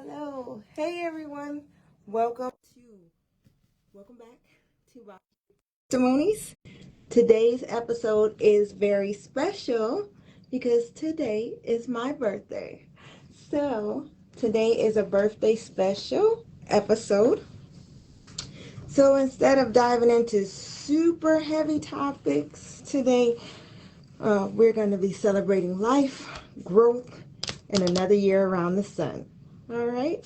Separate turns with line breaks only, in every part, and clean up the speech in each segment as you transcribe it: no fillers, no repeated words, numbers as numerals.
Hello, hey everyone. Welcome back to Boss Chick Testimonies. Today's episode is very special because today is my birthday. So today is a birthday special episode. So instead of diving into super heavy topics today, we're going to be celebrating life, growth, and another year around the sun. All right.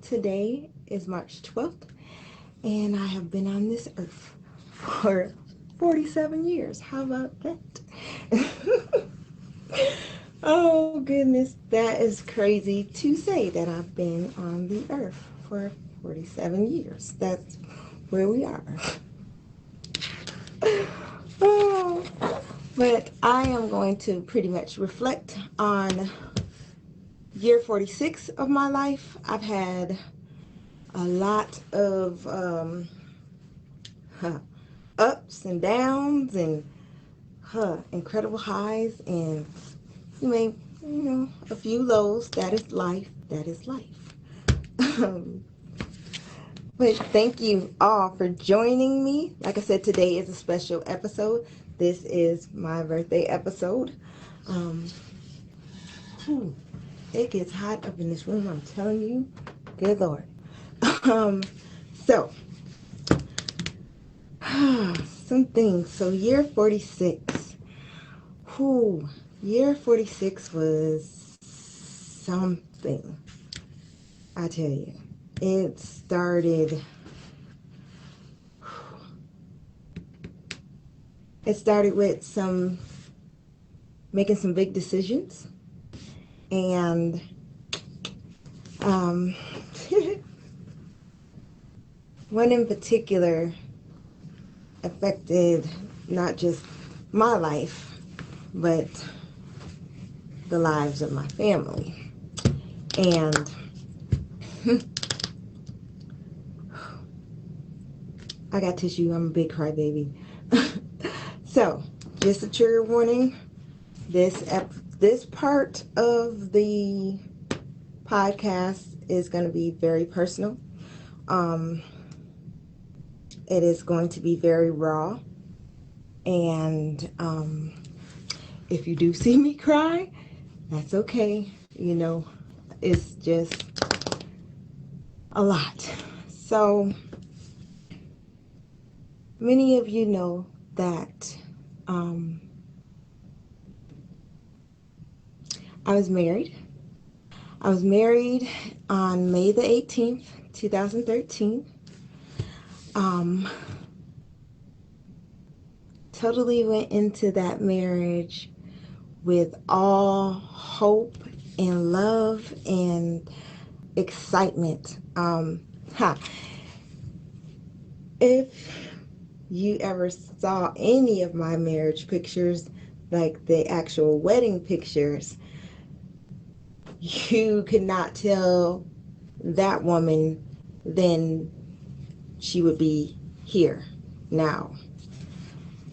Today is March 12th, and I have been on this earth for 47 years. How about that? Oh, goodness, that is crazy to say that I've been on the earth for 47 years. That's where we are. Oh, but I am going to pretty much reflect on year 46 of my life. I've had a lot of ups and downs and incredible highs, and a few lows. That is life. That is life. But thank you all for joining me. Like I said, today is a special episode. This is my birthday episode. It gets hot up in this room, I'm telling you. Good Lord. So, some things. So, year 46. Year 46 was something. I tell you. It started with making some big decisions. And one in particular affected not just my life, but the lives of my family. And I got tissue. I'm a big crybaby. So, just a trigger warning. This part of the podcast is going to be very personal. It is going to be very raw. And if you do see me cry, that's okay. It's just a lot. So, many of you know that I was married. I was married on May the 18th, 2013. Totally went into that marriage with all hope and love and excitement. If you ever saw any of my marriage pictures, like the actual wedding pictures, you could not tell that woman then she would be here now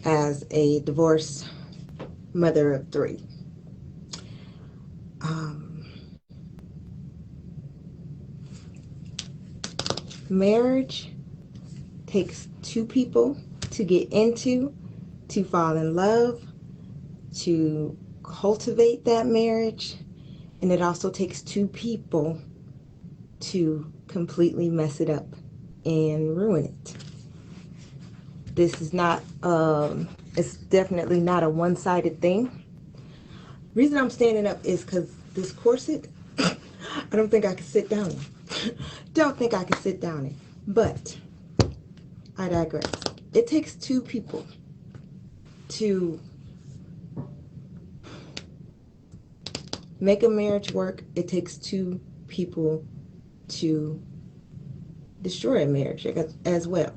as a divorced mother of 3. Marriage takes 2 people to get into, to fall in love, to cultivate that marriage, and it also takes 2 people to completely mess it up and ruin it. This is not, it's definitely not a one-sided thing. The reason I'm standing up is because this corset, I don't think I can sit down in. But I digress. It takes 2 people to make a marriage work. It takes 2 people to destroy a marriage as well.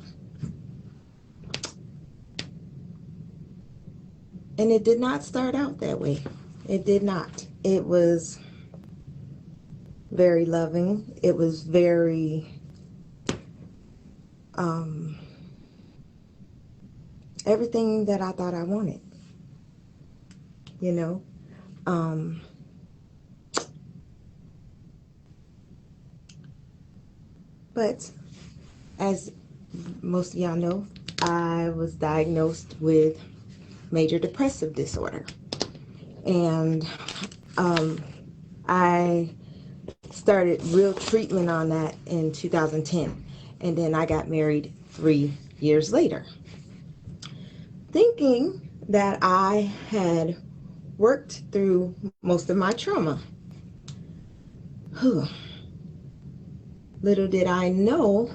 And it did not start out that way. It did not. It was very loving. It was very everything that I thought I wanted. Um, but as most of y'all know, I was diagnosed with major depressive disorder. And I started real treatment on that in 2010. And then I got married 3 years later, thinking that I had worked through most of my trauma. Little did I know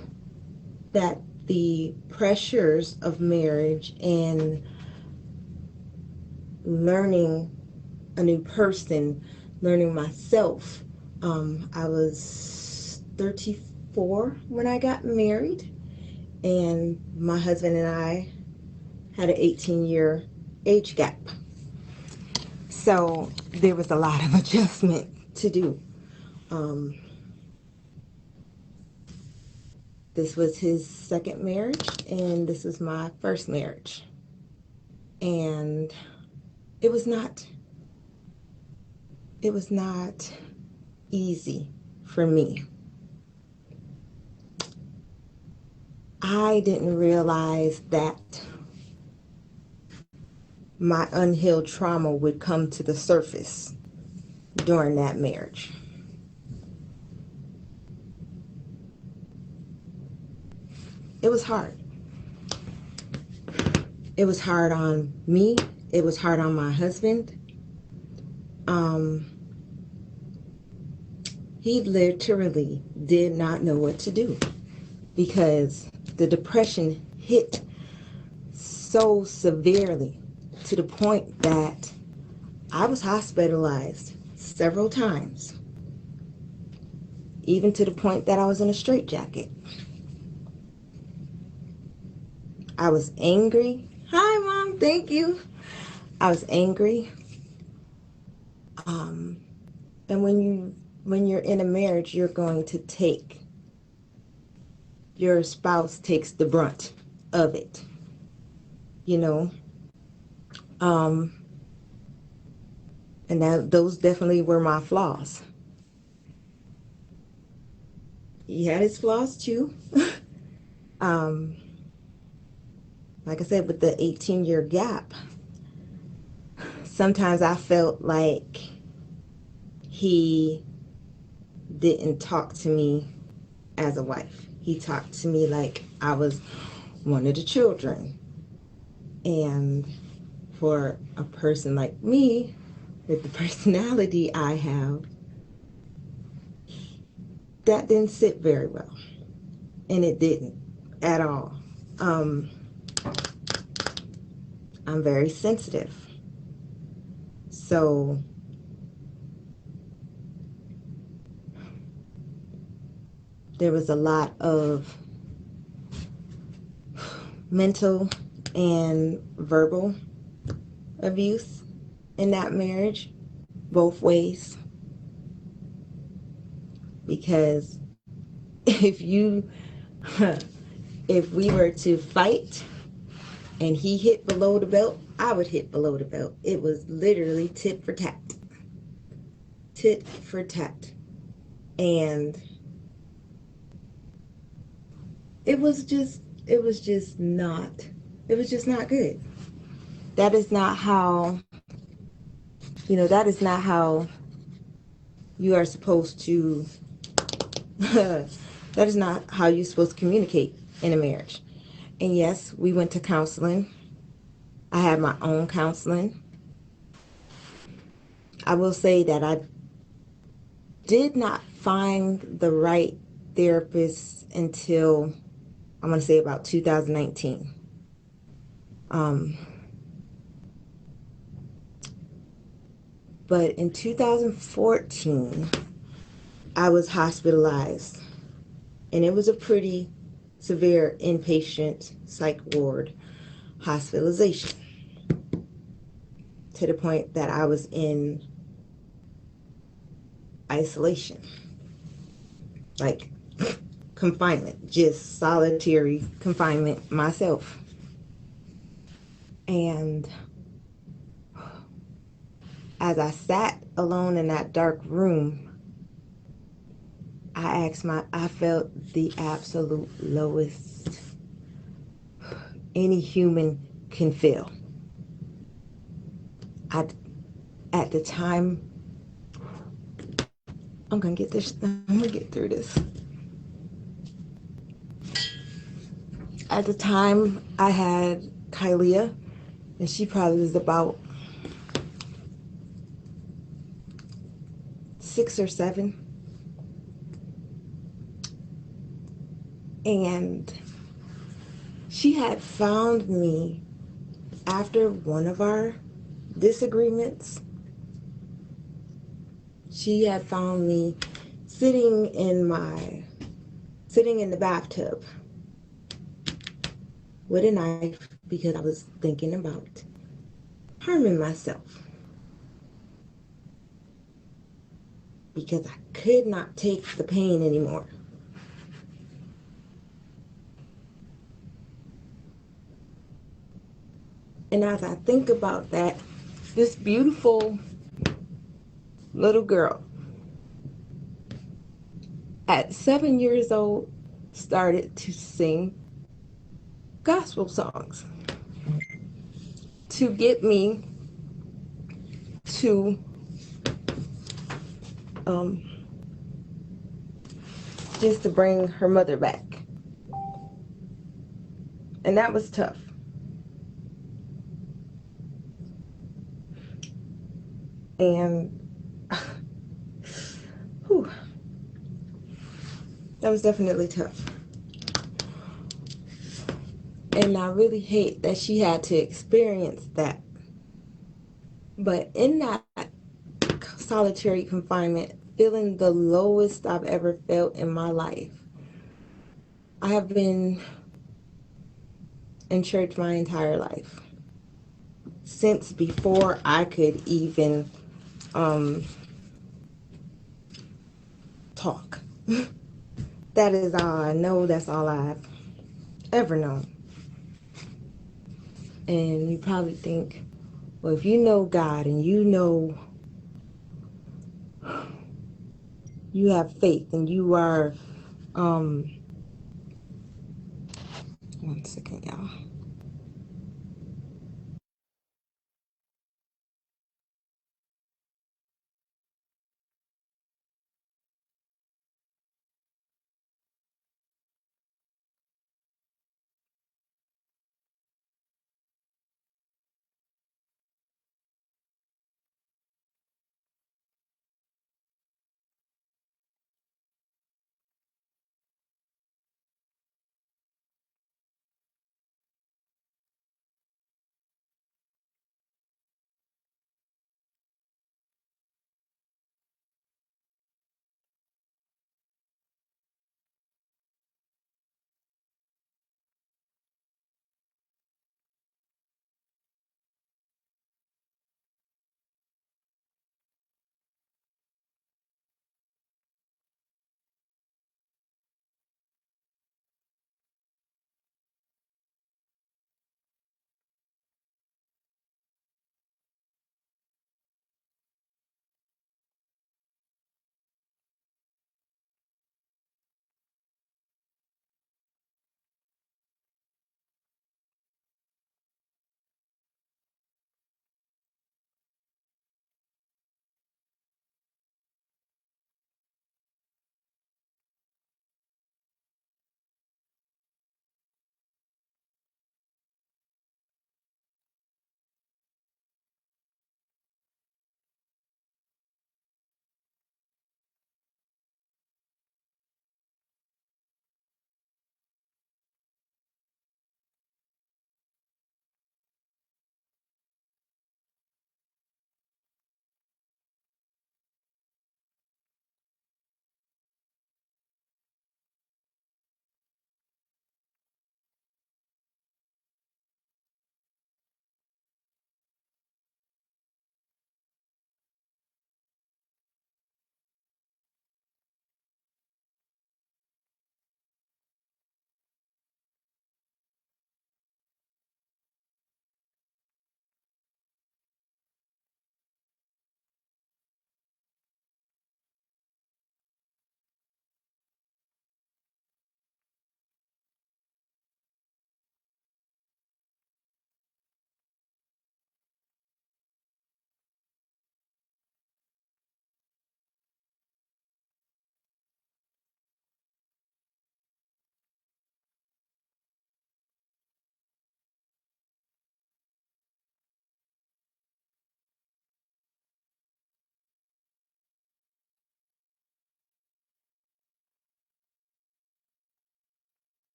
that the pressures of marriage and learning a new person, learning myself. I was 34 when I got married, and my husband and I had an 18-year age gap. So there was a lot of adjustment to do. This was his second marriage, and this was my first marriage. And it was not easy for me. I didn't realize that my unhealed trauma would come to the surface during that marriage. It was hard. It was hard on me. It was hard on my husband. He literally did not know what to do because the depression hit so severely to the point that I was hospitalized several times, even to the point that I was in a straitjacket. I was angry. Hi, Mom. Thank you. I was angry. And when you're in a marriage, you're going to your spouse takes the brunt of it, you know. And those definitely were my flaws. He had his flaws too. Like I said, with the 18-year gap, sometimes I felt like he didn't talk to me as a wife. He talked to me like I was one of the children. And for a person like me, with the personality I have, that didn't sit very well. And it didn't at all. I'm very sensitive. So there was a lot of mental and verbal abuse in that marriage, both ways. Because if we were to fight and he hit below the belt, I would hit below the belt. It was literally tit for tat. Tit for tat. And it was just not good. That is not how you are supposed to that is not how you're supposed to communicate in a marriage. And yes, we went to counseling. I had my own counseling. I will say that I did not find the right therapist until, I'm going to say, about 2019. But in 2014, I was hospitalized, and it was a pretty severe inpatient psych ward hospitalization, to the point that I was in isolation, like confinement, just solitary confinement myself. And as I sat alone in that dark room, I felt the absolute lowest any human can feel. At the time, I'm gonna get through this. At the time, I had Kylia, and she probably was about 6 or 7. And she had found me after one of our disagreements. She had found me sitting in the bathtub with a knife because I was thinking about harming myself because I could not take the pain anymore. And as I think about that, this beautiful little girl at 7 years old started to sing gospel songs to get me to um, just to bring her mother back. And that was tough. And whew, that was definitely tough. And I really hate that she had to experience that. But in that solitary confinement, feeling the lowest I've ever felt in my life, I have been in church my entire life. Since before I could even talk. That is all I know. That's all I've ever known. And you probably think, well, if you know God and you know you have faith and you are, one second, y'all.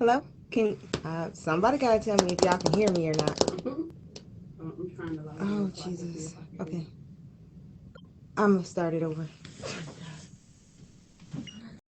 Hello? Can somebody gotta tell me if y'all can hear me or not.
I'm trying to log in.
Oh, Jesus. Okay. I'm gonna start it over.